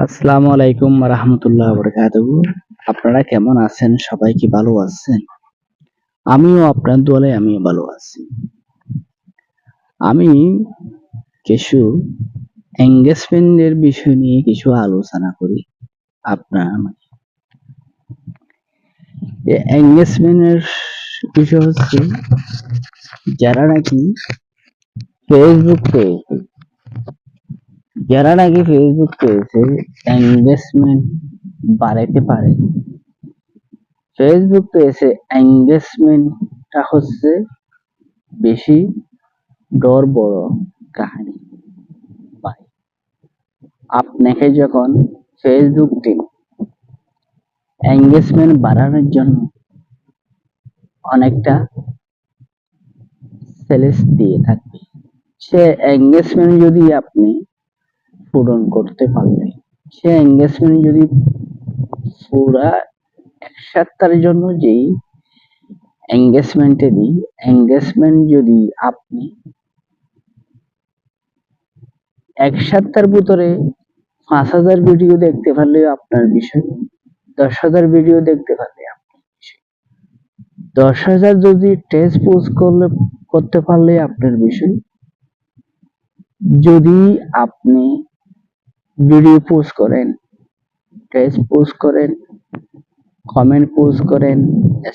আসসালামু আলাইকুম রাহমাতুল্লাহ বারাকাতুহু। আপনারা কেমন আছেন? সবাই কি ভালো আছেন? আমিও আপনার দোয়ায় আমিও ভালো আছি। আমি কিছু এঙ্গেজমেন্টের বিষয় নিয়ে কিছু আলোচনা করি আপনার মাঝে। এঙ্গেজমেন্টের বিষয় হচ্ছে যারা নাকি ফেসবুক পেয়েছে ফেসবুক পেয়েছে এঙ্গেজমেন্ট বাড়াইতে পারে। ফেসবুক পেয়েছে এঙ্গেজমেন্টটা হচ্ছে বেশি ডর বড় কাহিনী ভাই। আপনাকে যখন ফেসবুক টিম এঙ্গেজমেন্ট বাড়ানোর জন্য অনেকটা সেলেস দিয়ে থাকবে, সে এঙ্গেজমেন্ট যদি আপনি পূরণ করতে পারলে, সে এঙ্গেজমেন্ট যদি পুরা 1 সপ্তাহের জন্য যেই এঙ্গেজমেন্টে দিই, এঙ্গেজমেন্ট যদি আপনি 1 সপ্তাহের ভিতরে 5,000 ভিডিও দেখতে পারলে আপনার বিষয়, 10,000 ভিডিও দেখতে পারলে আপনার বিষয়, 10,000 যদি টেস্ট পোস্ট করতে পারলে আপনার বিষয়, যদি আপনি ভিডিও পোস্ট করেন, টেক্সট পোস্ট করেন, কমেন্ট পোস্ট করেন,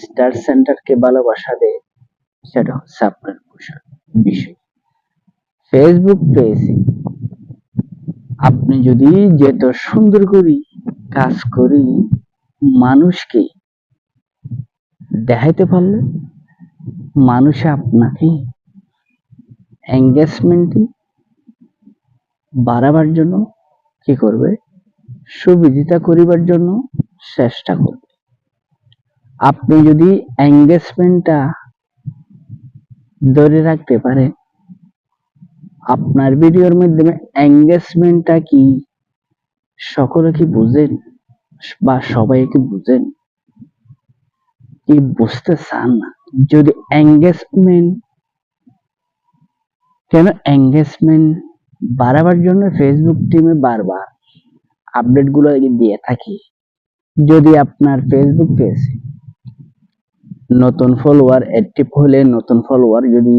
স্টার সেন্টারকে ভালোবাসা দেয়, সেটা হচ্ছে আপনার বিষয়। ফেসবুক পেজে আপনি যদি যেত সুন্দর করি কাজ করি মানুষকে দেখাইতে পারলে, মানুষে আপনাকে এঙ্গেজমেন্ট বাড়াবার জন্য কি করবে, সুবিধিতা করিবার জন্য চেষ্টা করবে। আপনি যদি এঙ্গেজমেন্টটা ধরে রাখতে পারেন, আপনার ভিডিওর মাধ্যমে এঙ্গেজমেন্টটা কি সকলে কি বুঝেন বা সবাই কি বুঝেন কি বুঝতে চান না? যদি এঙ্গেজমেন্ট এঙ্গেজমেন্ট বাড়াবার জন্য ফেসবুক টিমে বারবার আপডেট গুলো দিয়ে থাকি। যদি আপনার ফেসবুক পেজে নতুন ফলোয়ার অ্যাক্টিভ হলে, নতুন ফলোয়ার যদি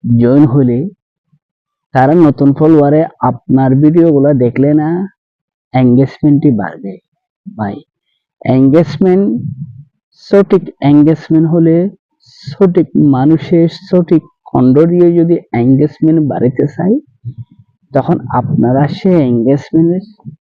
জয়েন হলে, তারা নতুন ফলোয়ারে আপনার ভিডিও গুলো দেখলে না এঙ্গেজমেন্টই বাড়বে ভাই। এঙ্গেজমেন্ট, সঠিক এঙ্গেজমেন্ট হলে, সঠিক মানুষের সঠিক খণ্ড দিয়ে যদি এঙ্গেজমেন্ট বাড়াতে চাই, তখন আপনারা সে এঙ্গেজমেন্টের